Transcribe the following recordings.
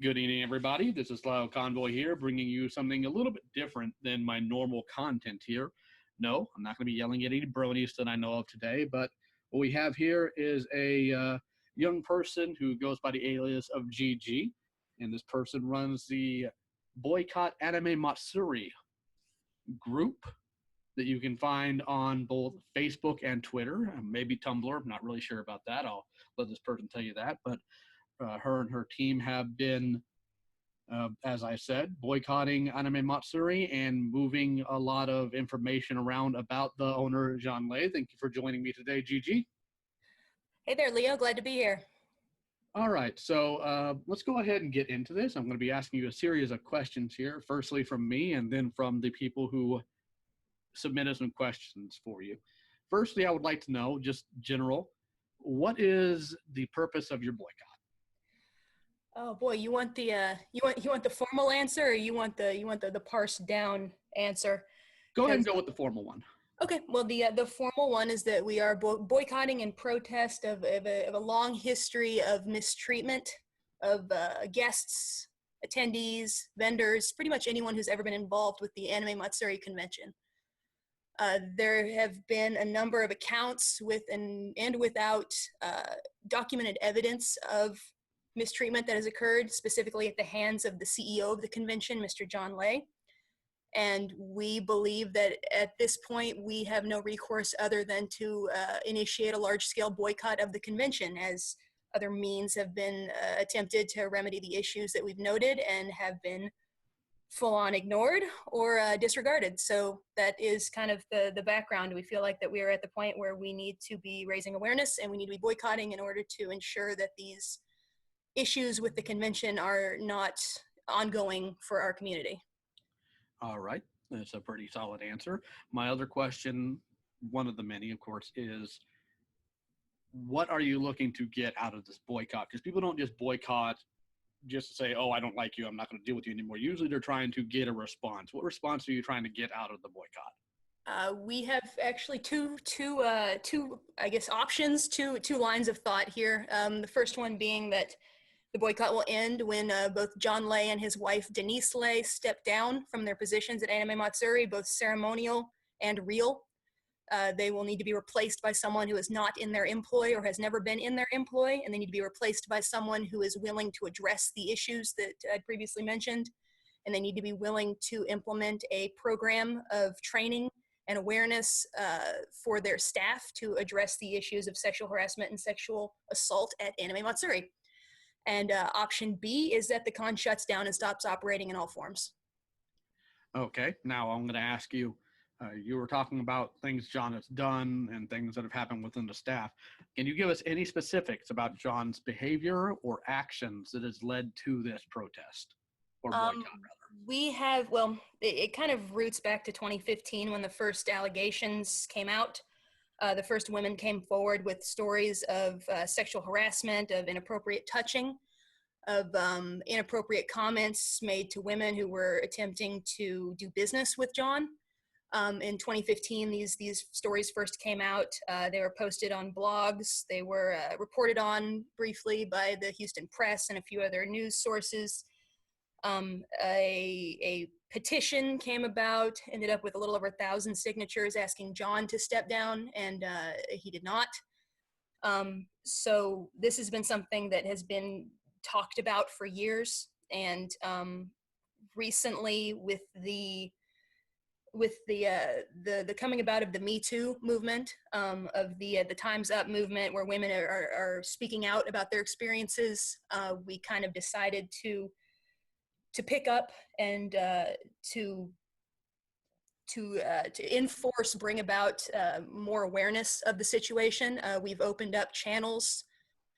Good evening, everybody. This is Lyle Convoy here, bringing you something a little bit different than my normal content here. No, I'm not going to be yelling at any bronies that I know of today, but what we have here is a young person who goes by the alias of GG, and this person runs the Boycott Anime Matsuri group that you can find on both Facebook and Twitter, and maybe Tumblr. I'm not really sure about that. I'll let this person tell you that, but her and her team have been, as I said, boycotting Anime Matsuri and moving a lot of information around about the owner, John Lay. Thank you for joining me today, Gigi. Hey there, Leo. Glad to be here. All right, so let's go ahead and get into this. I'm going to be asking you a series of questions here, firstly from me and then from the people who submitted some questions for you. Firstly, I would like to know, just general, what is the purpose of your boycott? Oh boy, you want the formal answer, or you want the parsed down answer? Go ahead and go with the formal one. Okay, well the formal one is that we are boycotting in protest of a long history of mistreatment of guests, attendees, vendors, pretty much anyone who's ever been involved with the Anime Matsuri convention. There have been a number of accounts with and without documented evidence of mistreatment that has occurred, specifically at the hands of the CEO of the convention, Mr. John Lay. And we believe that at this point, we have no recourse other than to initiate a large-scale boycott of the convention, as other means have been attempted to remedy the issues that we've noted and have been full-on ignored or disregarded. So that is kind of the background. We feel like that we are at the point where we need to be raising awareness and we need to be boycotting in order to ensure that these issues with the convention are not ongoing for our community. All right, that's a pretty solid answer. My other question, one of the many, of course, is what are you looking to get out of this boycott? Because people don't just boycott just to say, oh, I don't like you, I'm not going to deal with you anymore. Usually they're trying to get a response. What response are you trying to get out of the boycott? We have actually two I guess options, two lines of thought here. The first one being that the boycott will end when both John Lay and his wife Denise Lay step down from their positions at Anime Matsuri, both ceremonial and real. They will need to be replaced by someone who is not in their employ or has never been in their employ, and they need to be replaced by someone who is willing to address the issues that I previously mentioned, and they need to be willing to implement a program of training and awareness for their staff to address the issues of sexual harassment and sexual assault at Anime Matsuri. And option B is that the con shuts down and stops operating in all forms. Okay, now I'm going to ask you, you were talking about things John has done and things that have happened within the staff. Can you give us any specifics about John's behavior or actions that has led to this protest or boycott, rather? We have, well, it kind of roots back to 2015 when the first allegations came out. The first women came forward with stories of sexual harassment, of inappropriate touching, of inappropriate comments made to women who were attempting to do business with John. In 2015, these stories first came out. They were posted on blogs. They were reported on briefly by the Houston Press and a few other news sources. A petition came about, ended up with a little over 1,000 signatures asking John to step down, and he did not. So this has been something that has been talked about for years, and recently with the coming about of the Me Too movement, of the Time's Up movement, where women are speaking out about their experiences, we kind of decided to pick up and to enforce, bring about more awareness of the situation. We've opened up channels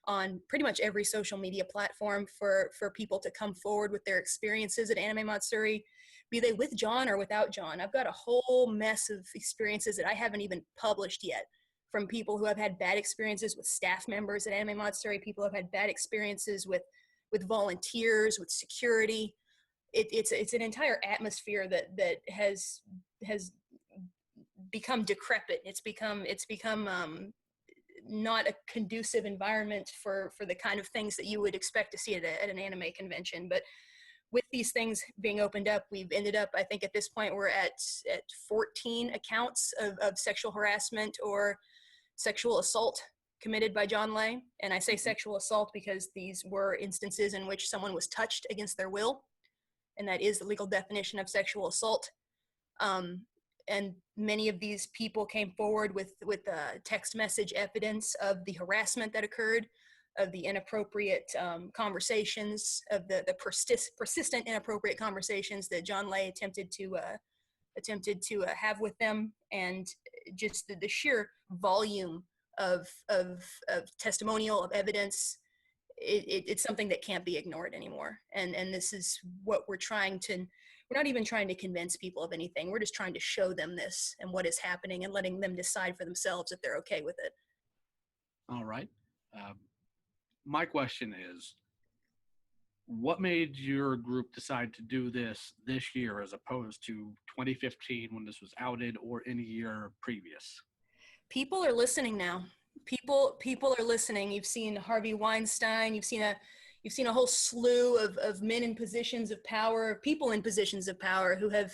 on pretty much every social media platform for people to come forward with their experiences at Anime Matsuri, be they with John or without John. I've got a whole mess of experiences that I haven't even published yet, from people who have had bad experiences with staff members at Anime Matsuri, people who have had bad experiences with volunteers, with security. It's an entire atmosphere that has become decrepit. It's become not a conducive environment for the kind of things that you would expect to see at an anime convention. But with these things being opened up, we've ended up, I think at this point, we're at 14 accounts of sexual harassment or sexual assault committed by John Lay. And I say sexual assault because these were instances in which someone was touched against their will, and that is the legal definition of sexual assault. And many of these people came forward with text message evidence of the harassment that occurred, of the inappropriate conversations, of the persistent inappropriate conversations that John Lay attempted to have with them, and just the sheer volume of testimonial, of evidence. It's something that can't be ignored anymore. And this is what we're not even trying to convince people of anything. We're just trying to show them this and what is happening and letting them decide for themselves if they're okay with it. All right. My question is, what made your group decide to do this year as opposed to 2015 when this was outed, or any year previous? People are listening now. People are listening. You've seen Harvey Weinstein. You've seen a whole slew of men in positions of power, people in positions of power who have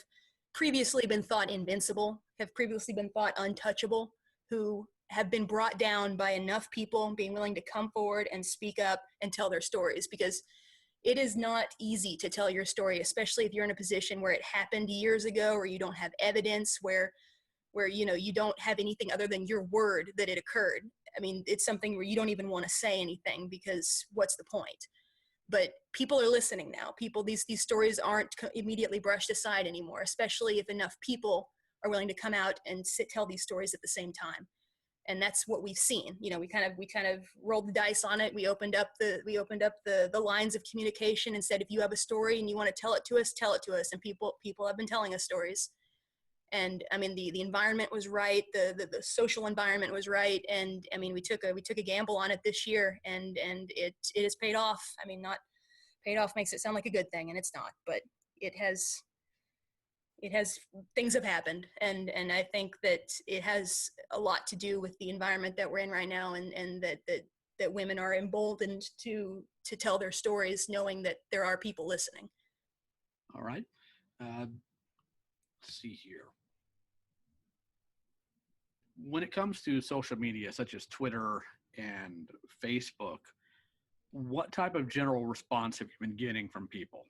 previously been thought invincible, have previously been thought untouchable, who have been brought down by enough people being willing to come forward and speak up and tell their stories. Because it is not easy to tell your story, especially if you're in a position where it happened years ago, or you don't have evidence, where you don't have anything other than your word that it occurred. I mean, it's something where you don't even want to say anything, because what's the point? But people are listening now. These stories aren't immediately brushed aside anymore, especially if enough people are willing to come out and tell these stories at the same time. And that's what we've seen. We kind of rolled the dice on it. We opened up the lines of communication and said, if you have a story and you want to tell it to us. And people have been telling us stories. And I mean, the environment was right, the social environment was right, and I mean, we took a gamble on it this year, and it has paid off. I mean, not paid off makes it sound like a good thing, and it's not, but it has things have happened, and I think that it has a lot to do with the environment that we're in right now, and that women are emboldened to tell their stories, knowing that there are people listening. All right. Let's see here. When it comes to social media, such as Twitter and Facebook, what type of general response have you been getting from people?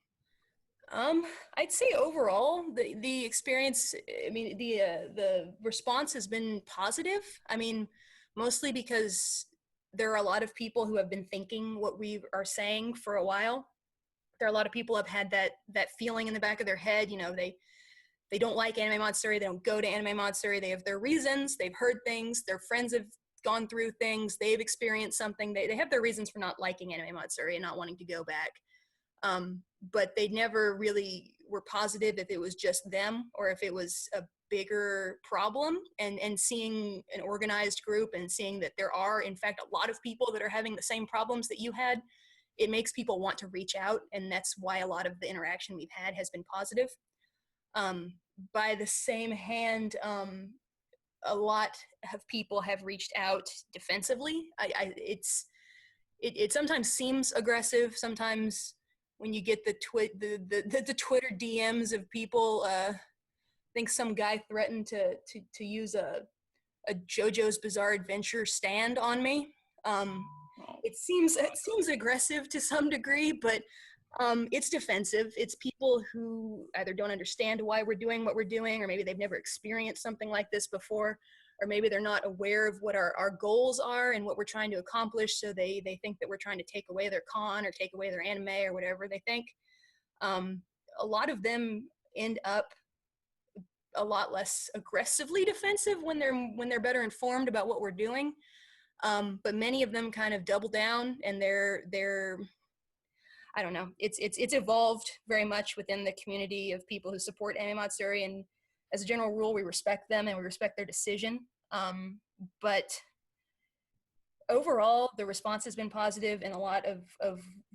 I'd say overall, the experience, I mean, the response has been positive. I mean, mostly because there are a lot of people who have been thinking what we are saying for a while. There are a lot of people who have had that feeling in the back of their head. They don't like Anime Matsuri. They don't go to Anime Matsuri. They have their reasons. They've heard things. Their friends have gone through things. They've experienced something. They have their reasons for not liking Anime Matsuri and not wanting to go back. But they never really were positive if it was just them or if it was a bigger problem. And seeing an organized group and seeing that there are, in fact, a lot of people that are having the same problems that you had, it makes people want to reach out. And that's why a lot of the interaction we've had has been positive. By the same hand, a lot of people have reached out defensively. It sometimes seems aggressive. Sometimes when you get the Twitter DMs of people, I think some guy threatened to use a JoJo's Bizarre Adventure stand on me. It seems aggressive to some degree, but it's defensive. It's people who either don't understand why we're doing what we're doing, or maybe they've never experienced something like this before, or maybe they're not aware of what our goals are and what we're trying to accomplish, so they think that we're trying to take away their con or take away their anime or whatever they think. A lot of them end up a lot less aggressively defensive when they're better informed about what we're doing. But many of them kind of double down, and they're I don't know. It's evolved very much within the community of people who support Anime Matsuri, and as a general rule, we respect them and we respect their decision. But overall, the response has been positive, and a lot of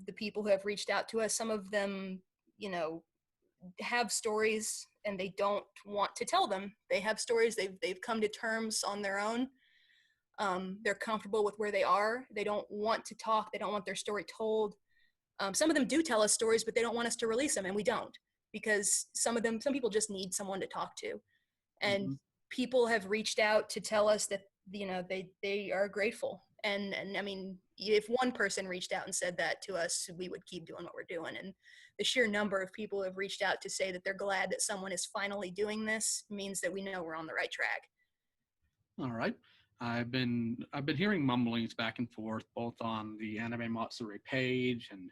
the people who have reached out to us, some of them, have stories and they don't want to tell them. They have stories they've come to terms on their own. They're comfortable with where they are. They don't want to talk. They don't want their story told. Some of them do tell us stories, but they don't want us to release them, and we don't, because some people just need someone to talk to. And Mm-hmm. people have reached out to tell us that, they are grateful. And I mean, if one person reached out and said that to us, we would keep doing what we're doing. And the sheer number of people who have reached out to say that they're glad that someone is finally doing this means that we know we're on the right track. All right. I've been hearing mumblings back and forth both on the Anime Matsuri page and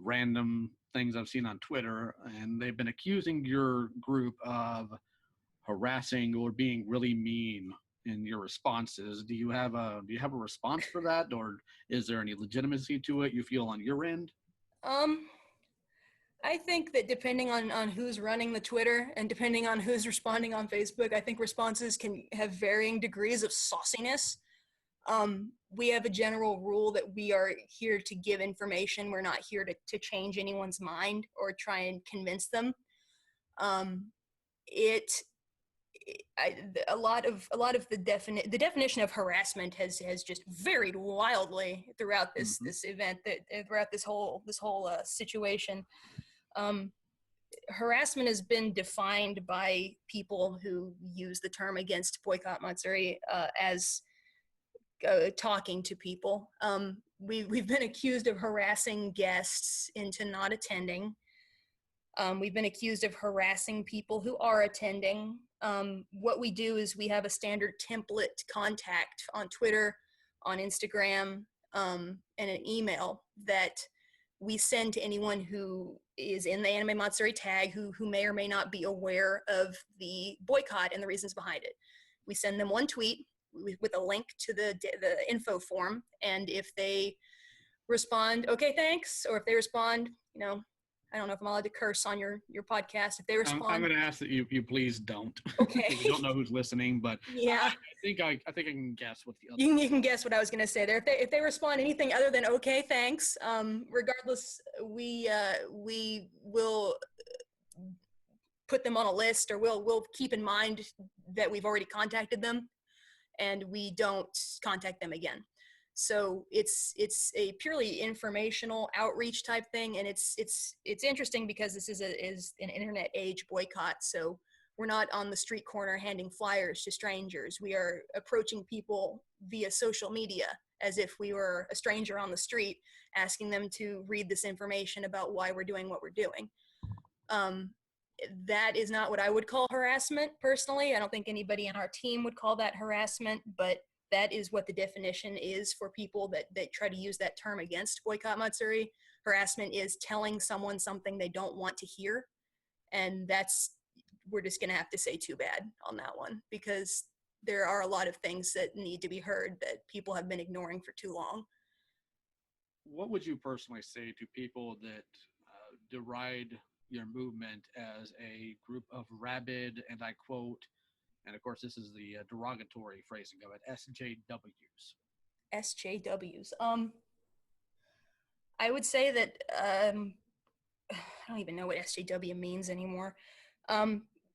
random things I've seen on Twitter, and they've been accusing your group of harassing or being really mean in your responses. Do you have a response for that, or is there any legitimacy to it you feel on your end? Um, I think that depending on who's running the Twitter and depending on who's responding on Facebook, I think responses can have varying degrees of sauciness. We have a general rule that we are here to give information. We're not here to change anyone's mind or try and convince them. Um, it a lot of the definition of harassment has just varied wildly throughout Mm-hmm. this event, that throughout this whole situation. Um, Harassment has been defined by people who use the term against Boycott Matsuri as talking to people. We've been accused of harassing guests into not attending. We've been accused of harassing people who are attending. What we do is we have a standard template contact on Twitter, on Instagram, and an email that we send to anyone who is in the Anime Matsuri tag who may or may not be aware of the boycott and the reasons behind it. We send them one tweet with a link to the info form, and if they respond, okay, thanks, or if they respond, I don't know if I'm allowed to curse on your podcast. If they I'm respond, going to ask that you please don't. okay. We don't know who's listening, but Yeah, I think I can guess what the other. you can guess what I was going to say there. If they respond anything other than okay, thanks, regardless, we will put them on a list, or we'll keep in mind that we've already contacted them, and we don't contact them again. So it's a purely informational outreach type thing, and it's interesting because this is an internet age boycott. So we're not on the street corner handing flyers to strangers. We are approaching people via social media as if we were a stranger on the street, asking them to read this information about why we're doing what we're doing. That is not what I would call harassment personally. I don't think anybody on our team would call that harassment, but that is what the definition is for people that try to use that term against Boycott Matsuri. Harassment is telling someone something they don't want to hear. And we're just going to have to say too bad on that one, because there are a lot of things that need to be heard that people have been ignoring for too long. What would you personally say to people that deride your movement as a group of rabid, and I quote, and of course this is the derogatory phrasing of it, SJWs? SJWs. I would say that I don't even know what SJW means anymore.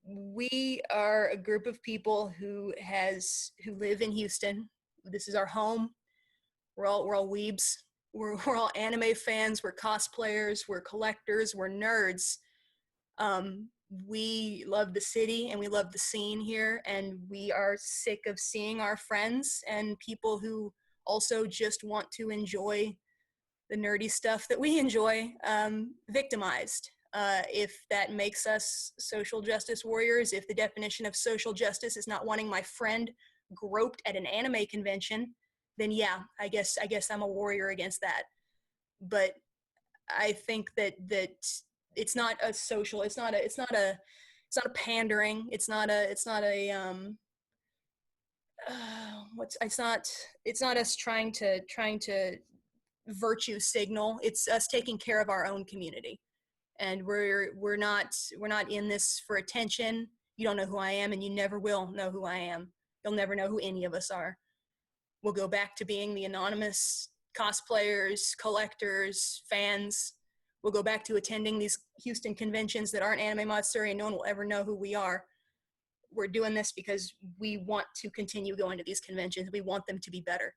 We are a group of people who live in Houston. This is our home. We're all weebs. We're all anime fans. We're cosplayers. We're collectors. We're nerds. We love the city and we love the scene here, and we are sick of seeing our friends and people who also just want to enjoy the nerdy stuff that we enjoy victimized. If that makes us social justice warriors, if the definition of social justice is not wanting my friend groped at an anime convention, then yeah, I guess I'm a warrior against that. But I think that it's not a social, it's not a pandering, it's not us trying to virtue signal. It's us taking care of our own community, and we're not in this for attention. You don't know who I am, and you never will know who I am. You'll never know who any of us are. We'll go back to being the anonymous cosplayers, collectors, fans. We'll go back to attending these Houston conventions that aren't Anime Matsuri, and no one will ever know who we are. we're doing this because we want to continue going to these conventions. We want them to be better.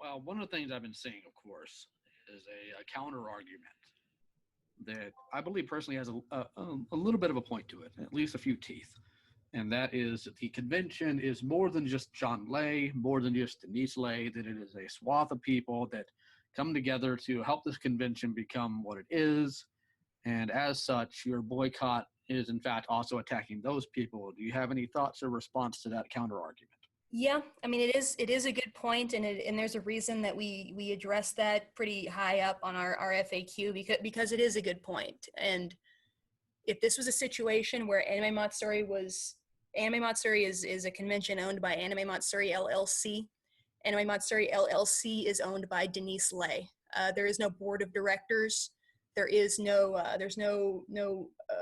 Well, one of the things I've been seeing, of course, is a counter argument that I believe personally has a little bit of a point to it, at least a few teeth. And that is that the convention is more than just John Lay, more than just Denise Lay, that it is a swath of people that come together to help this convention become what it is. And as such, your boycott is in fact also attacking those people. Do you have any thoughts or response to that counter argument? Yeah, I mean, it is a good point, and there's a reason that we address that pretty high up on our FAQ, because it is a good point. And if this was a situation where Anime Matsuri is a convention owned by Anime Matsuri LLC. Anime Matsuri LLC is owned by Denise Lay. There is no board of directors. There's no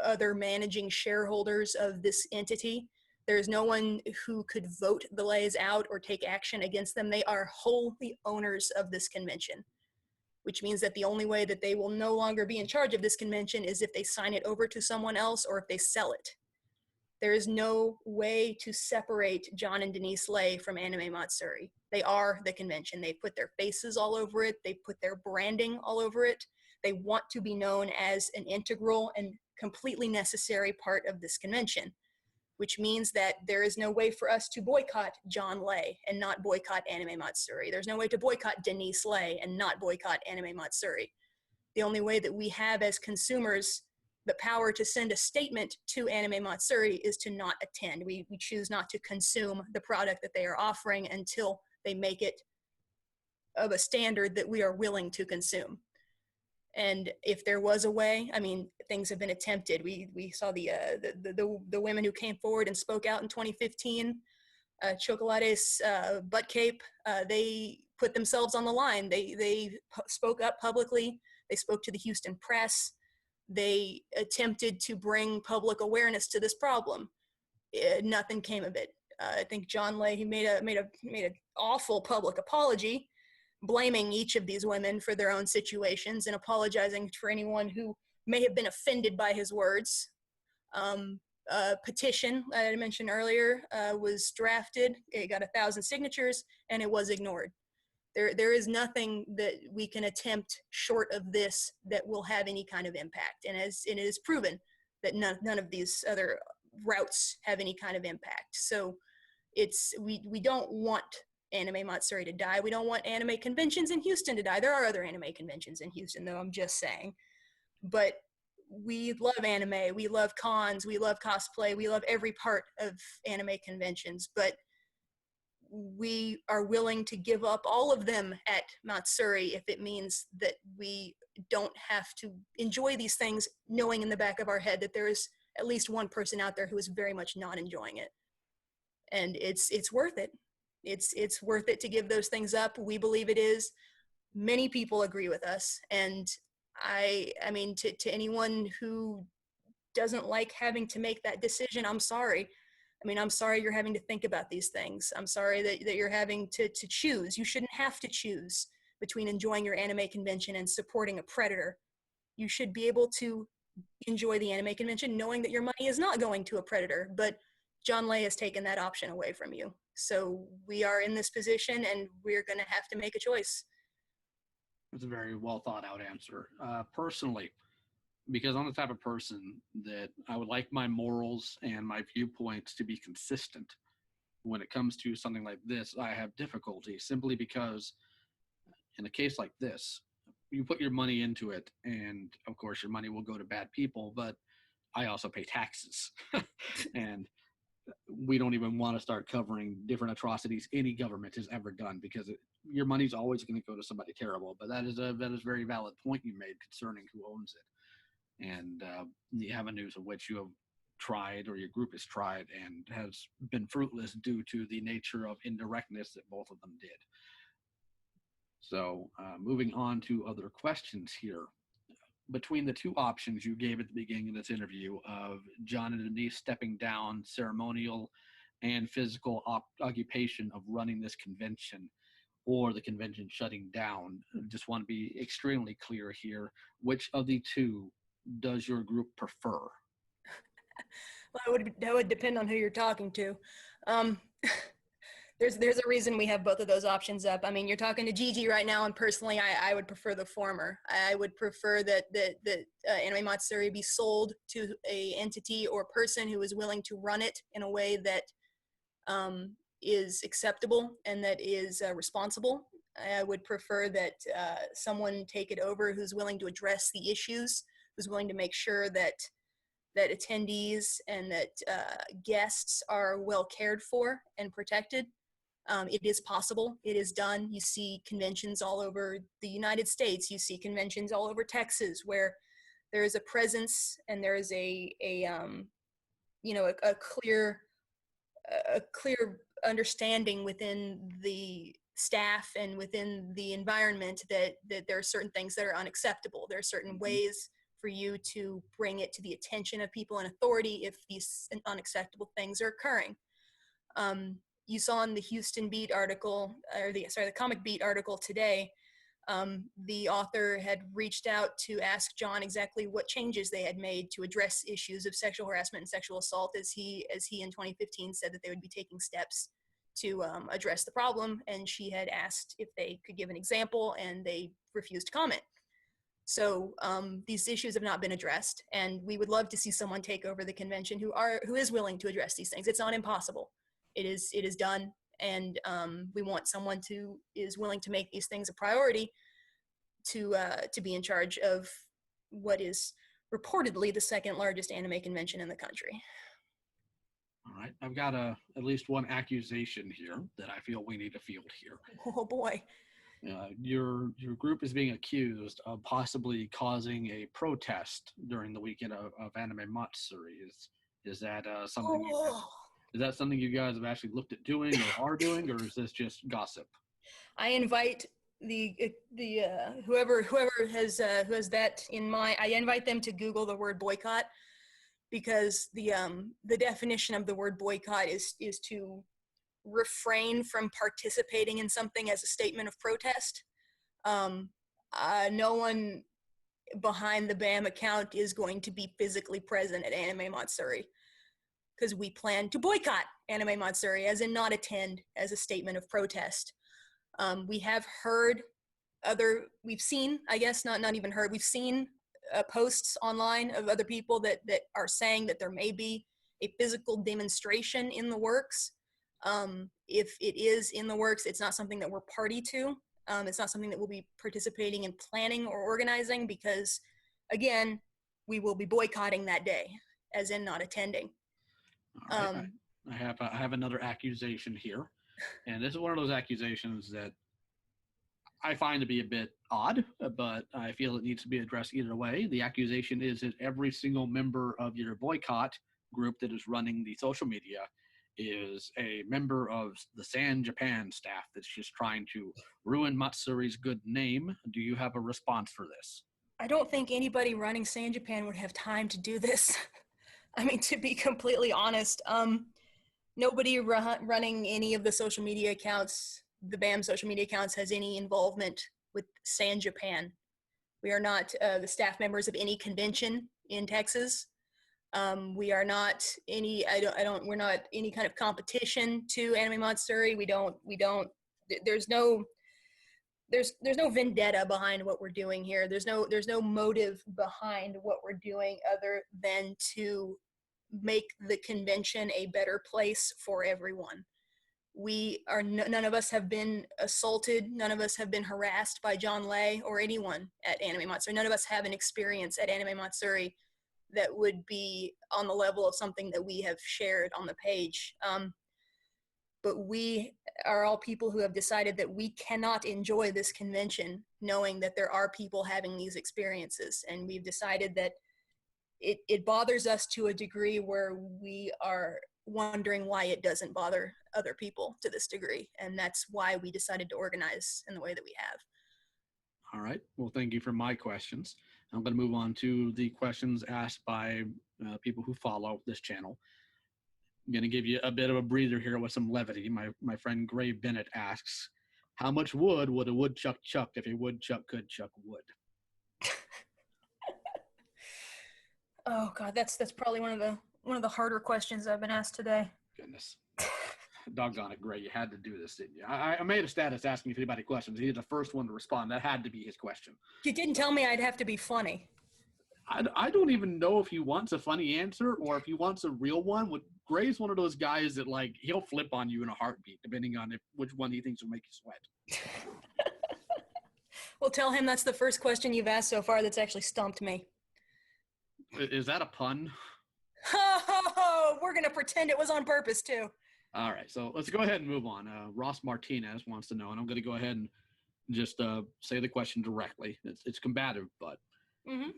other managing shareholders of this entity. There's no one who could vote the Lays out or take action against them. They are wholly owners of this convention, which means that the only way that they will no longer be in charge of this convention is if they sign it over to someone else or if they sell it. There is no way to separate John and Denise Lay from Anime Matsuri. They are the convention. They put their faces all over it. They put their branding all over it. They want to be known as an integral and completely necessary part of this convention, which means that there is no way for us to boycott John Lay and not boycott Anime Matsuri. There's no way to boycott Denise Lay and not boycott Anime Matsuri. The only way that we have as consumers the power to send a statement to Anime Matsuri is to not attend. We choose not to consume the product that they are offering until they make it of a standard that we are willing to consume. And if there was a way, I mean, things have been attempted. We saw the women who came forward and spoke out in 2015. Chocolate's butt cape. They put themselves on the line. They spoke up publicly. They spoke to the Houston press. They attempted to bring public awareness to this problem. Nothing came of it. I think John Lay, he made an awful public apology, blaming each of these women for their own situations and apologizing for anyone who may have been offended by his words. A petition I mentioned earlier was drafted. It got 1,000 signatures and it was ignored. There is nothing that we can attempt short of this that will have any kind of impact. And it is proven that none of these other routes have any kind of impact. So we don't want Anime Matsuri to die. We don't want anime conventions in Houston to die. There are other anime conventions in Houston, though, I'm just saying. But we love anime. We love cons. We love cosplay. We love every part of anime conventions. But we are willing to give up all of them at Matsuri if it means that we don't have to enjoy these things, knowing in the back of our head that there is at least one person out there who is very much not enjoying it. And it's worth it. It's worth it to give those things up. We believe it is. Many people agree with us. And I mean, to anyone who doesn't like having to make that decision, I'm sorry. I mean, I'm sorry you're having to think about these things. I'm sorry that you're having to choose. You shouldn't have to choose between enjoying your anime convention and supporting a predator. You should be able to enjoy the anime convention knowing that your money is not going to a predator, but John Lay has taken that option away from you. So we are in this position and we're going to have to make a choice. It's a very well thought out answer. Personally, because I'm the type of person that I would like my morals and my viewpoints to be consistent. When it comes to something like this, I have difficulty simply because in a case like this, you put your money into it, and of course your money will go to bad people, but I also pay taxes. And we don't even want to start covering different atrocities any government has ever done, because your money's always going to go to somebody terrible. But that is a very valid point you made concerning who owns it, and the avenues of which you have tried, or your group has tried, and has been fruitless due to the nature of indirectness that both of them did. So moving on to other questions here. Between the two options you gave at the beginning of this interview of John and Denise stepping down ceremonial and physical occupation of running this convention, or the convention shutting down, I just want to be extremely clear here. Which of the two does your group prefer? Well, that would depend on who you're talking to. Um, there's a reason we have both of those options up. I mean, you're talking to Gigi right now, and personally, I would prefer the former. I would prefer that Anime Matsuri be sold to a entity or person who is willing to run it in a way that is acceptable and that is responsible. I would prefer that someone take it over who's willing to address the issues, who's willing to make sure that attendees and that guests are well cared for and protected. It is possible. It is done. You see conventions all over the United States. You see conventions all over Texas where there is a presence and there is a clear understanding within the staff and within the environment that there are certain things that are unacceptable. There are certain ways for you to bring it to the attention of people in authority if these unacceptable things are occurring. You saw in the Houston Beat article, or the Comic Beat article today, the author had reached out to ask John exactly what changes they had made to address issues of sexual harassment and sexual assault, as he in 2015 said that they would be taking steps to address the problem, and she had asked if they could give an example, and they refused to comment. So these issues have not been addressed, and we would love to see someone take over the convention who is willing to address these things. It's not impossible. It is done, and we want someone who is willing to make these things a priority to be in charge of what is reportedly the second largest anime convention in the country. All right, I've got at least one accusation here that I feel we need to field here. Oh boy. Your group is being accused of possibly causing a protest during the weekend of Anime Matsuri. Is that something? Is that something you guys have actually looked at doing or are doing, or is this just gossip? I invite the whoever has that in mind. I invite them to Google the word boycott, because the definition of the word boycott is to refrain from participating in something as a statement of protest. No one behind the BAM account is going to be physically present at Anime Matsuri, because we plan to boycott Anime Matsuri, as in not attend, as a statement of protest. We have heard we've seen posts online of other people that are saying that there may be a physical demonstration in the works. If it is in the works, it's not something that we're party to. It's not something that we'll be participating in planning or organizing, because, again, we will be boycotting that day, as in not attending. All right. I have another accusation here, and this is one of those accusations that I find to be a bit odd, but I feel it needs to be addressed either way. The accusation is that every single member of your boycott group that is running the social media is a member of the San Japan staff that's just trying to ruin Matsuri's good name. Do you have a response for this? I don't think anybody running San Japan would have time to do this. I mean, to be completely honest, nobody running any of the social media accounts, the BAM social media accounts, has any involvement with San Japan. We are not the staff members of any convention in Texas. We are not any. We're not any kind of competition to Anime Matsuri. We don't. There's no vendetta behind what we're doing here. There's no motive behind what we're doing other than to make the convention a better place for everyone. None of us have been assaulted. None of us have been harassed by John Lay or anyone at Anime Matsuri. None of us have an experience at Anime Matsuri that would be on the level of something that we have shared on the page. But we are all people who have decided that we cannot enjoy this convention knowing that there are people having these experiences. And we've decided that it bothers us to a degree where we are wondering why it doesn't bother other people to this degree. And that's why we decided to organize in the way that we have. All right. Well, thank you for my questions. I'm going to move on to the questions asked by people who follow this channel. I'm going to give you a bit of a breather here with some levity. My friend Gray Bennett asks, how much wood would a woodchuck chuck if a woodchuck could chuck wood? Oh God, that's probably one of the harder questions I've been asked today. Goodness. Doggone it, Gray. You had to do this, didn't you? I made a status asking if anybody questions. He's the first one to respond. That had to be his question. You didn't tell me I'd have to be funny. I don't even know if he wants a funny answer or if he wants a real one. Gray's one of those guys that, like, he'll flip on you in a heartbeat, depending on which one he thinks will make you sweat. Well, tell him that's the first question you've asked so far that's actually stumped me. Is that a pun? We're going to pretend it was on purpose, too. All right, so let's go ahead and move on. Ross Martinez wants to know, and I'm going to go ahead and just say the question directly. It's combative, but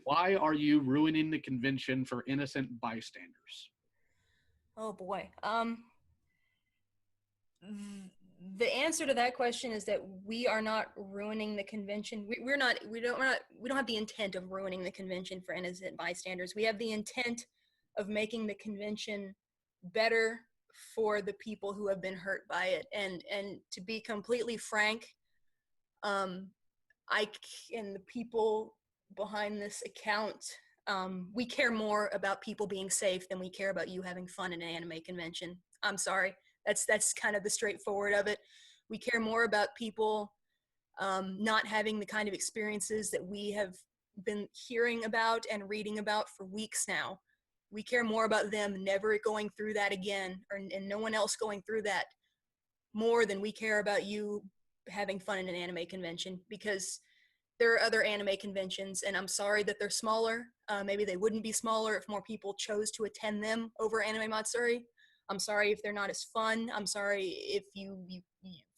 why are you ruining the convention for innocent bystanders? Oh boy. The answer to that question is that we are not ruining the convention. We don't have the intent of ruining the convention for innocent bystanders. We have the intent of making the convention better for the people who have been hurt by it. And to be completely frank, I and the people behind this account, we care more about people being safe than we care about you having fun in an anime convention. I'm sorry. That's kind of the straightforward of it. We care more about people not having the kind of experiences that we have been hearing about and reading about for weeks now. We care more about them never going through that again, and no one else going through that more than we care about you having fun in an anime convention, because there are other anime conventions, and I'm sorry that they're smaller. Maybe they wouldn't be smaller if more people chose to attend them over Anime Matsuri. I'm sorry if they're not as fun. I'm sorry if you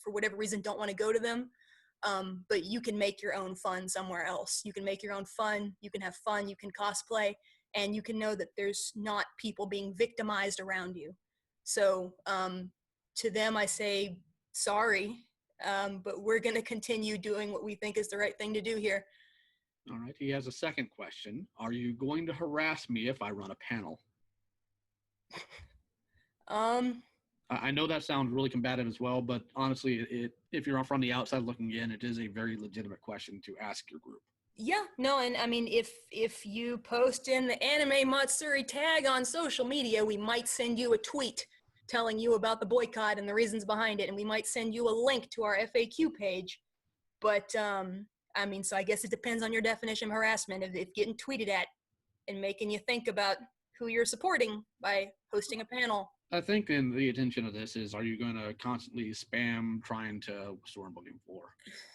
for whatever reason, don't want to go to them. But you can make your own fun somewhere else. You can make your own fun. You can have fun. You can cosplay. And you can know that there's not people being victimized around you. So to them, I say, sorry, but we're going to continue doing what we think is the right thing to do here. All right. He has a second question. Are you going to harass me if I run a panel? I know that sounds really combative as well, but honestly, if you're from the outside looking in, it is a very legitimate question to ask your group. Yeah, no, and I mean, if you post in the Anime Matsuri tag on social media, we might send you a tweet telling you about the boycott and the reasons behind it, and we might send you a link to our FAQ page. But, I mean, so I guess it depends on your definition of harassment. If getting tweeted at and making you think about who you're supporting by hosting a panel. I think then the intention of this is, are you going to constantly spam trying to, what's the word I'm looking for,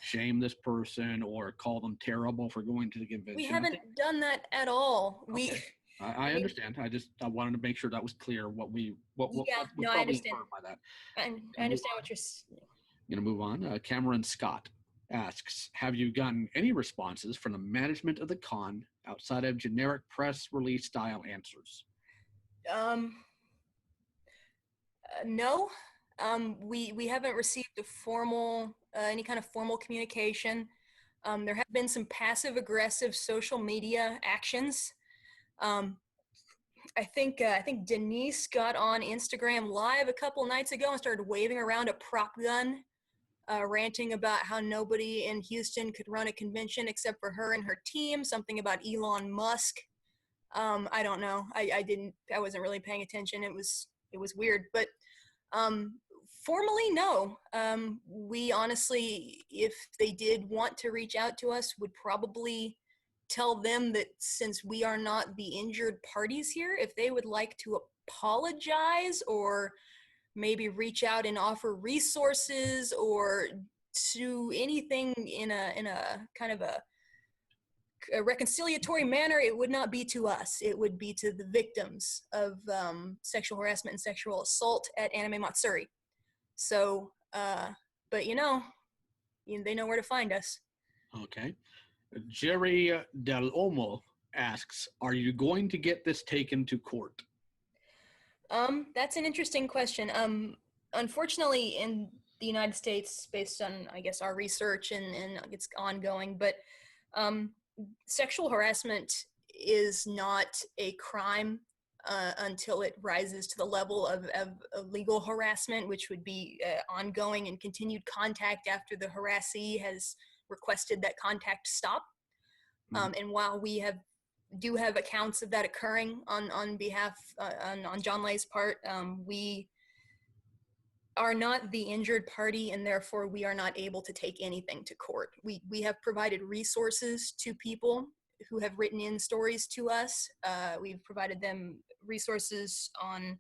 shame this person or call them terrible for going to the convention? We haven't done that at all. Okay. I understand. I wanted to make sure that was clear what was I understand. By that. I understand what you're saying. I'm going to move on. Cameron Scott asks, have you gotten any responses from the management of the con outside of generic press release style answers? No, we haven't received a formal, any kind of formal communication. There have been some passive aggressive social media actions. I think Denise got on Instagram Live a couple nights ago and started waving around a prop gun, ranting about how nobody in Houston could run a convention except for her and her team, something about Elon Musk. I don't know. I wasn't really paying attention. It was weird, but formally, no. We honestly, if they did want to reach out to us, would probably tell them that since we are not the injured parties here, if they would like to apologize or maybe reach out and offer resources or do anything in a kind of a reconciliatory manner, it would not be to us. It would be to the victims of sexual harassment and sexual assault at Anime Matsuri. So, but they know where to find us. Okay. Jerry Del Olmo asks, are you going to get this taken to court? That's an interesting question. Unfortunately, in the United States, based on, I guess, our research and it's ongoing, but sexual harassment is not a crime until it rises to the level of legal harassment, which would be ongoing and continued contact after the harassee has requested that contact stop. And while we have do have accounts of that occurring on behalf on John Lay's part. We are not the injured party, and therefore we are not able to take anything to court. We have provided resources to people who have written in stories to us. We've provided them resources on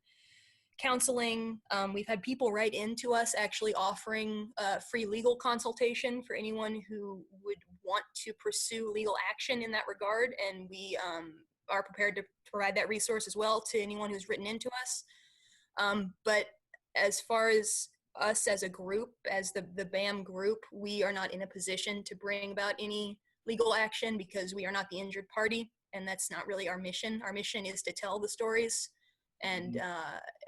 counseling. We've had people write in to us actually offering free legal consultation for anyone who would want to pursue legal action in that regard, and we are prepared to provide that resource as well to anyone who's written into us. But as far as us as a group, as the BAM group, we are not in a position to bring about any legal action because we are not the injured party, and that's not really our mission. Our mission is to tell the stories and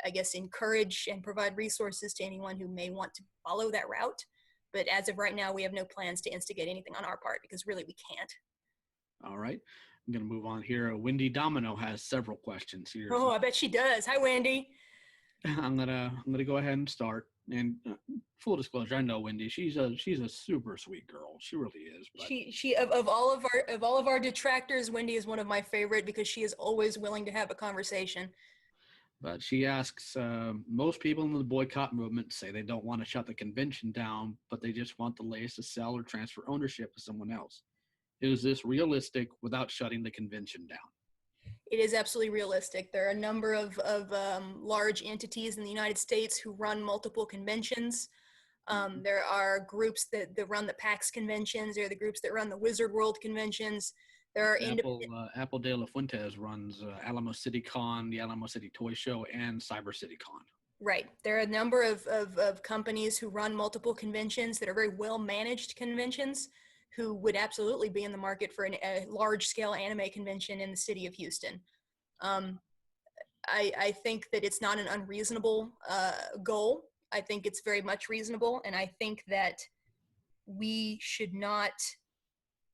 I guess encourage and provide resources to anyone who may want to follow that route. But as of right now, we have no plans to instigate anything on our part because really we can't. All right. I'm going to move on here. Wendy Domino has several questions here. Oh, I bet she does. Hi, Wendy. I'm gonna go ahead and start. And full disclosure, I know Wendy. She's a super sweet girl. She really is. But She of all of our detractors, Wendy is one of my favorite because she is always willing to have a conversation. But she asks, most people in the boycott movement say they don't want to shut the convention down, but they just want the Lays to sell or transfer ownership to someone else. Is this realistic without shutting the convention down? It is absolutely realistic. There are a number of large entities in the United States who run multiple conventions. There are groups that run the PAX conventions. There are the groups that run the Wizard World conventions. There are Apple de la Fuentes runs Alamo City Con, the Alamo City Toy Show, and Cyber City Con. Right. There are a number of companies who run multiple conventions that are very well managed conventions who would absolutely be in the market for a large-scale anime convention in the city of Houston. I think that it's not an unreasonable goal. I think it's very much reasonable, and I think that we should not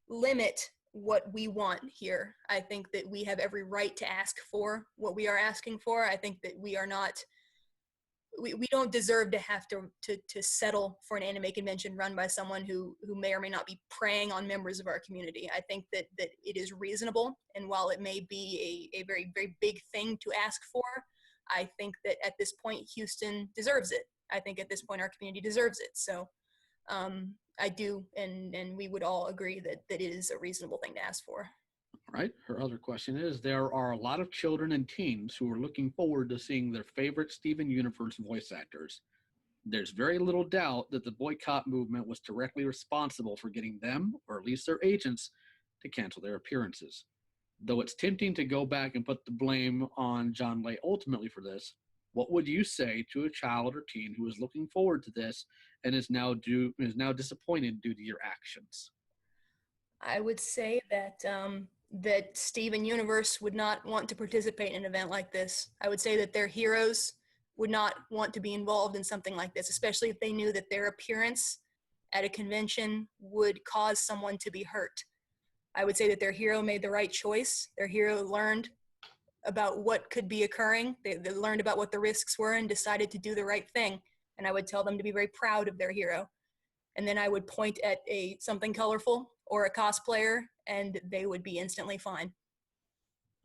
limit what we want here. I think that we have every right to ask for what we are asking for. I think that we are not we don't deserve to have to settle for an anime convention run by someone who may or may not be preying on members of our community. I think that it is reasonable, and while it may be a very, very big thing to ask for, I think that at this point Houston deserves it. I think at this point our community deserves it. So I do, and we would all agree that it is a reasonable thing to ask for. All right. Her other question is, there are a lot of children and teens who are looking forward to seeing their favorite Steven Universe voice actors. There's very little doubt that the boycott movement was directly responsible for getting them, or at least their agents, to cancel their appearances. Though it's tempting to go back and put the blame on John Lay ultimately for this, what would you say to a child or teen who is looking forward to this and is now disappointed due to your actions? I would say that that Steven Universe would not want to participate in an event like this. I would say that their heroes would not want to be involved in something like this, especially if they knew that their appearance at a convention would cause someone to be hurt. I would say that their hero made the right choice. Their hero learned about what could be occurring. They learned about what the risks were and decided to do the right thing. And I would tell them to be very proud of their hero. And then I would point at something colorful or a cosplayer, and they would be instantly fine.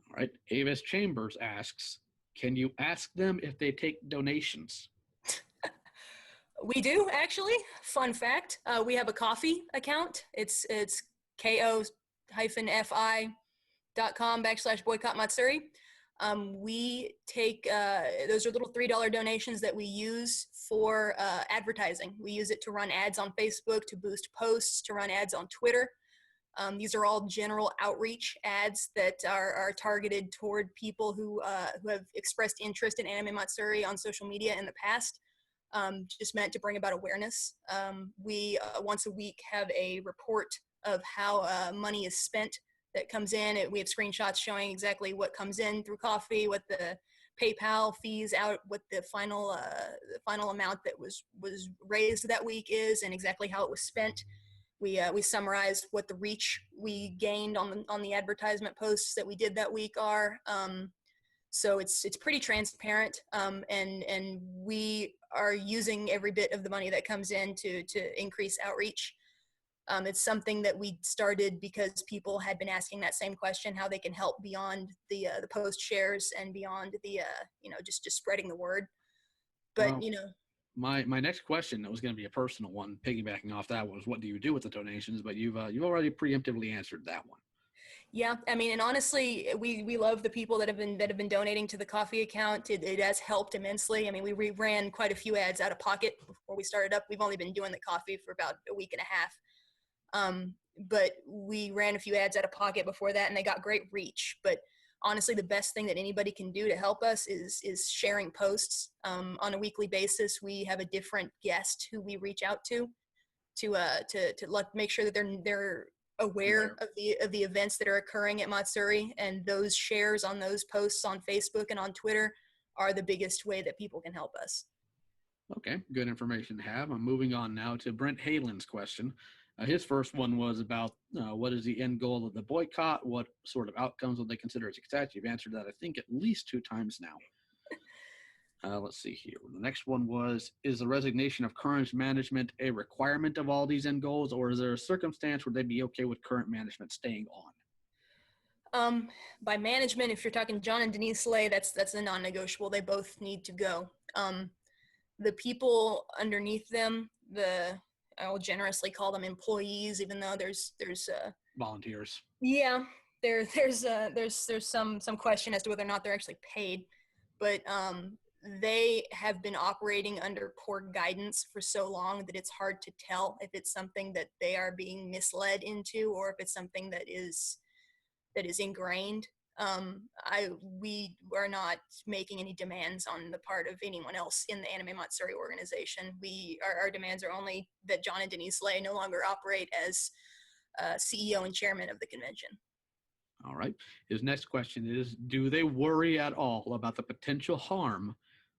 All right. Avis Chambers asks, can you ask them if they take donations? We do, actually. Fun fact. We have a coffee account. It's ko-fi.com/boycott Matsuri. We take, those are little $3 donations that we use for advertising. We use it to run ads on Facebook, to boost posts, to run ads on Twitter. These are all general outreach ads that are targeted toward people who have expressed interest in Anime Matsuri on social media in the past, just meant to bring about awareness. We, once a week, have a report of how money is spent that comes in. We have screenshots showing exactly what comes in through coffee, what the PayPal fees out, what the final amount that was raised that week is, and exactly how it was spent. We summarize what the reach we gained on the advertisement posts that we did that week are. So it's pretty transparent, and we are using every bit of the money that comes in to increase outreach. It's something that we started because people had been asking that same question, how they can help beyond the post shares and beyond the just spreading the word. But Well, my next question, that was going to be a personal one, piggybacking off that, was what do you do with the donations? But you've already preemptively answered that one. yeah, I mean, and honestly, we love the people that have been donating to the coffee account. It has helped immensely. I mean, we ran quite a few ads out of pocket before we started up. We've only been doing the coffee for about a week and a half. But we ran a few ads out of pocket before that, and they got great reach. But honestly, the best thing that anybody can do to help us is sharing posts. On a weekly basis, we have a different guest who we reach out to make sure that they're aware of the events that are occurring at Matsuri, and those shares on those posts on Facebook and on Twitter are the biggest way that people can help us. Okay, good information to have. I'm moving on now to Brent Halen's question. His first one was about what is the end goal of the boycott? What sort of outcomes will they consider a success? You've answered that, I think, at least 2 times now. Let's see here. The next one was, is the resignation of current management a requirement of all these end goals, or is there a circumstance where they'd be okay with current management staying on? By management, if you're talking John and Denise Lay, that's a non-negotiable. They both need to go. The people underneath them, I will generously call them employees, even though there's Volunteers. Yeah, there's some question as to whether or not they're actually paid, but they have been operating under poor guidance for so long that it's hard to tell if it's something that they are being misled into or if it's something that is ingrained. We are not making any demands on the part of anyone else in the Anime Matsuri organization. Our demands are only that John and Denise Lay no longer operate as CEO and chairman of the convention. All right. His next question is, do they worry at all about the potential harm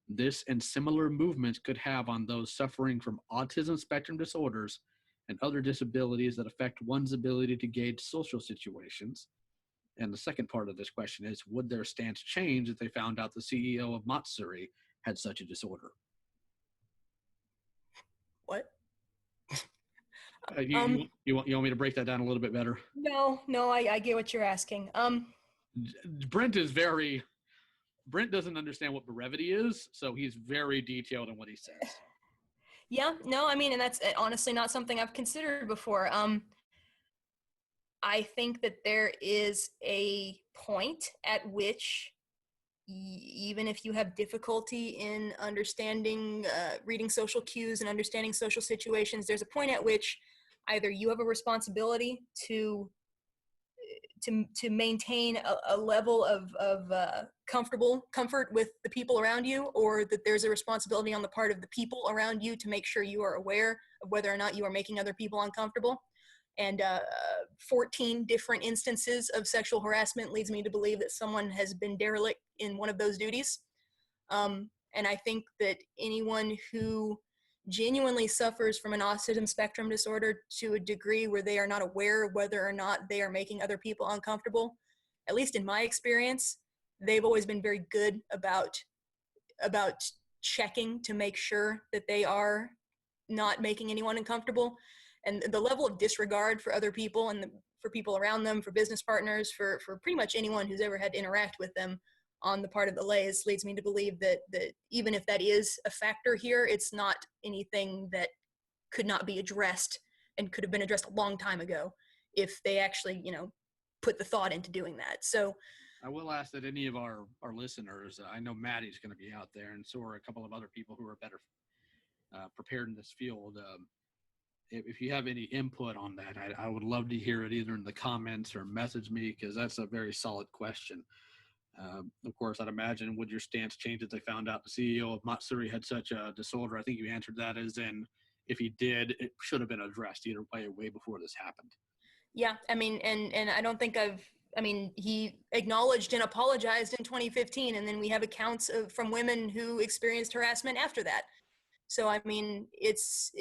this and similar movements could have on those suffering from autism spectrum disorders and other disabilities that affect one's ability to gauge social situations? And the second part of this question is, would their stance change if they found out the CEO of Matsuri had such a disorder? What? You want me to break that down a little bit better? No, I get what you're asking. Brent doesn't understand what brevity is, so he's very detailed in what he says. Yeah, no, I mean, and that's honestly not something I've considered before. I think that there is a point at which even if you have difficulty in understanding, reading social cues and understanding social situations, there's a point at which either you have a responsibility to maintain a level of comfort with the people around you, or that there's a responsibility on the part of the people around you to make sure you are aware of whether or not you are making other people uncomfortable. And 14 different instances of sexual harassment leads me to believe that someone has been derelict in one of those duties. And I think that anyone who genuinely suffers from an autism spectrum disorder to a degree where they are not aware of whether or not they are making other people uncomfortable, at least in my experience, they've always been very good about checking to make sure that they are not making anyone uncomfortable. And the level of disregard for other people and for people around them, for business partners, for pretty much anyone who's ever had to interact with them on the part of the Lays leads me to believe that even if that is a factor here, it's not anything that could not be addressed and could have been addressed a long time ago if they actually, put the thought into doing that. So I will ask that any of our listeners, I know Maddie's going to be out there, and so are a couple of other people who are better prepared in this field. If you have any input on that, I would love to hear it either in the comments or message me, because that's a very solid question. Of course, I'd imagine, would your stance change if they found out the CEO of Matsuri had such a disorder? I think you answered that as in, if he did, it should have been addressed either way before this happened. Yeah, I mean, and I don't think he acknowledged and apologized in 2015, and then we have accounts from women who experienced harassment after that. So, I mean, it's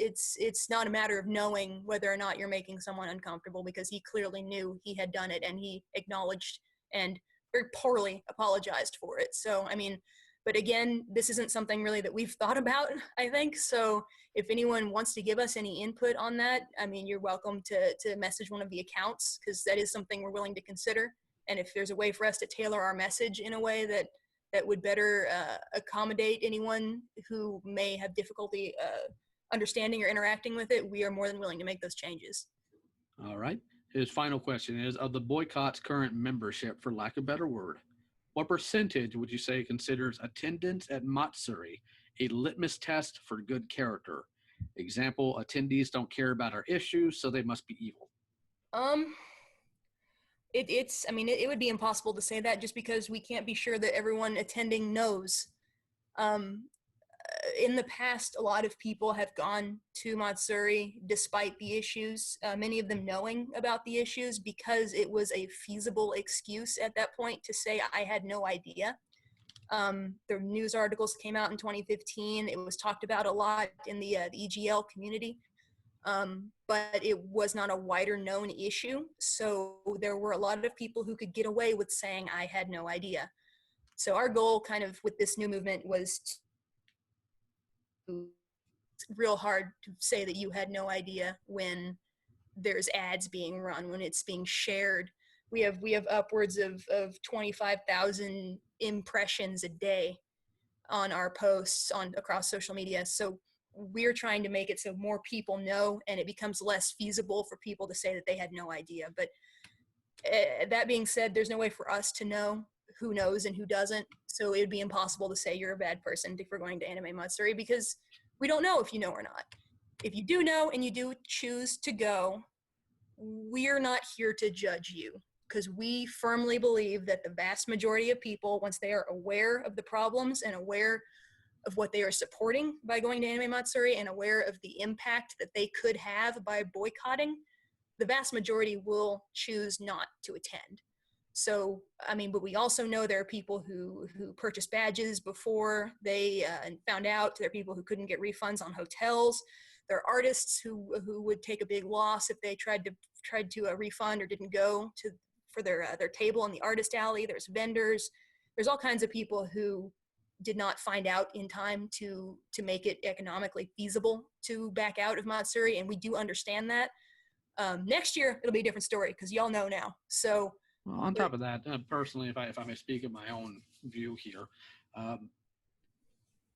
not a matter of knowing whether or not you're making someone uncomfortable, because he clearly knew he had done it, and he acknowledged and very poorly apologized for it. So, I mean, But again, this isn't something really that we've thought about, I think. So if anyone wants to give us any input on that, I mean, you're welcome to message one of the accounts, because that is something we're willing to consider. And if there's a way for us to tailor our message in a way that would better accommodate anyone who may have difficulty understanding or interacting with it, we are more than willing to make those changes. All right. His final question is, of the boycott's current membership, for lack of a better word, what percentage would you say considers attendance at Matsuri a litmus test for good character? Example, attendees don't care about our issues, so they must be evil. Um, it would be impossible to say that, just because we can't be sure that everyone attending knows. Um, in the past, a lot of people have gone to Matsuri despite the issues, many of them knowing about the issues, because it was a feasible excuse at that point to say, I had no idea. The news articles came out in 2015. It was talked about a lot in the EGL community, but it was not a wider known issue. So there were a lot of people who could get away with saying, I had no idea. So our goal kind of with this new movement was to, real hard to say that you had no idea when there's ads being run, when it's being shared. We have upwards of 25,000 impressions a day on our posts on across social media. So we're trying to make it so more people know, and it becomes less feasible for people to say that they had no idea. But that being said, there's no way for us to know who knows and who doesn't. So it would be impossible to say you're a bad person if we're going to Anime Matsuri, because we don't know if you know or not. If you do know and you do choose to go, we're not here to judge you, because we firmly believe that the vast majority of people, once they are aware of the problems and aware of what they are supporting by going to Anime Matsuri and aware of the impact that they could have by boycotting, the vast majority will choose not to attend. So, I mean, but we also know there are people who purchased badges before they found out. There are people who couldn't get refunds on hotels. There are artists who would take a big loss if they tried to refund or didn't go to for their table in the artist alley. There's vendors. There's all kinds of people who did not find out in time to make it economically feasible to back out of Matsuri, and we do understand that. Next year it'll be a different story, because y'all know now. So. Well, on top of that, personally, if I may speak of my own view here,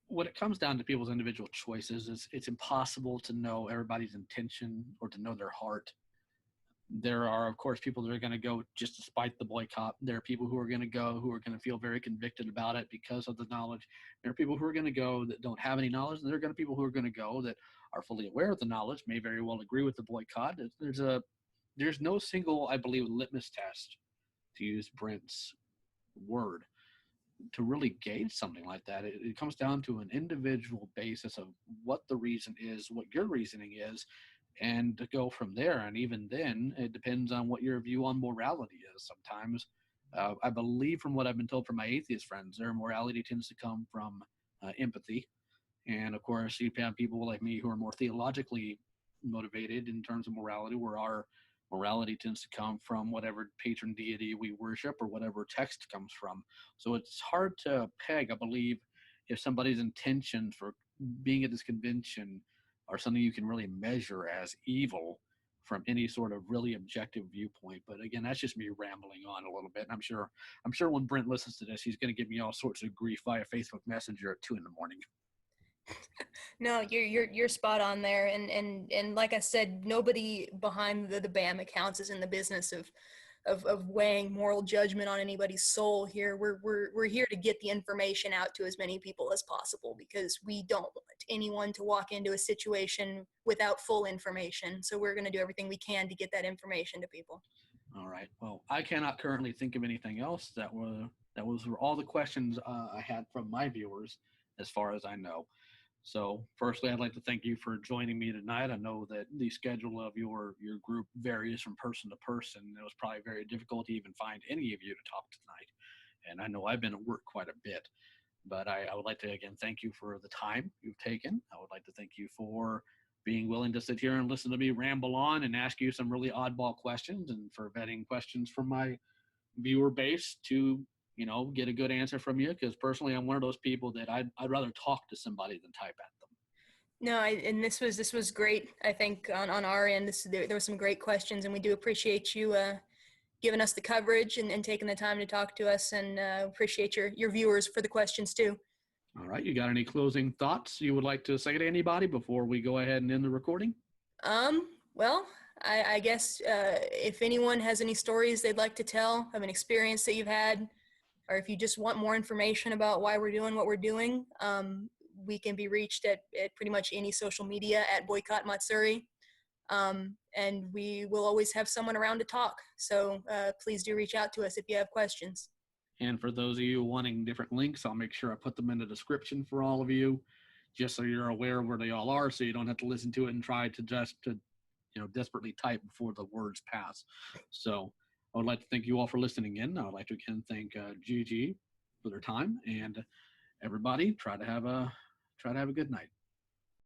when it comes down to people's individual choices, it's impossible to know everybody's intention or to know their heart. There are, of course, people that are going to go just despite the boycott. There are people who are going to go who are going to feel very convicted about it because of the knowledge. There are people who are going to go that don't have any knowledge, and there are going to be people who are going to go that are fully aware of the knowledge, may very well agree with the boycott. There's no single, I believe, litmus test, to use Brent's word, to really gauge something like that. It comes down to an individual basis of what the reason is, what your reasoning is, and to go from there. And even then, it depends on what your view on morality is. Sometimes, I believe from what I've been told from my atheist friends, their morality tends to come from empathy. And of course, you have people like me who are more theologically motivated in terms of morality, where our morality tends to come from whatever patron deity we worship or whatever text comes from. So it's hard to peg, I believe, if somebody's intentions for being at this convention are something you can really measure as evil from any sort of really objective viewpoint. But again, that's just me rambling on a little bit. And I'm sure when Brent listens to this, he's going to give me all sorts of grief via Facebook Messenger at 2 a.m. No, you're spot on there, and like I said, nobody behind the BAM accounts is in the business of weighing moral judgment on anybody's soul here. We're here to get the information out to as many people as possible, because we don't want anyone to walk into a situation without full information. So we're going to do everything we can to get that information to people. All right. Well, I cannot currently think of anything else. That was all the questions I had from my viewers, as far as I know. So firstly, I'd like to thank you for joining me tonight. I know that the schedule of your group varies from person to person. It was probably very difficult to even find any of you to talk tonight. And I know I've been at work quite a bit, but I would like to, again, thank you for the time you've taken. I would like to thank you for being willing to sit here and listen to me ramble on and ask you some really oddball questions, and for vetting questions from my viewer base to get a good answer from you, because personally I'm one of those people that I'd rather talk to somebody than type at them. No, and this was great. I think on our end, there were some great questions, and we do appreciate you giving us the coverage and taking the time to talk to us, and appreciate your viewers for the questions too. All right, you got any closing thoughts you would like to say to anybody before we go ahead and end the recording? Well, I guess if anyone has any stories they'd like to tell of an experience that you've had, or if you just want more information about why we're doing what we're doing, we can be reached at pretty much any social media at Boycott Matsuri. And we will always have someone around to talk. So please do reach out to us if you have questions. And for those of you wanting different links, I'll make sure I put them in the description for all of you, just so you're aware where they all are, so you don't have to listen to it and try to desperately type before the words pass. So I would like to thank you all for listening in. I would like to again thank Gigi for their time, and everybody try to have a good night.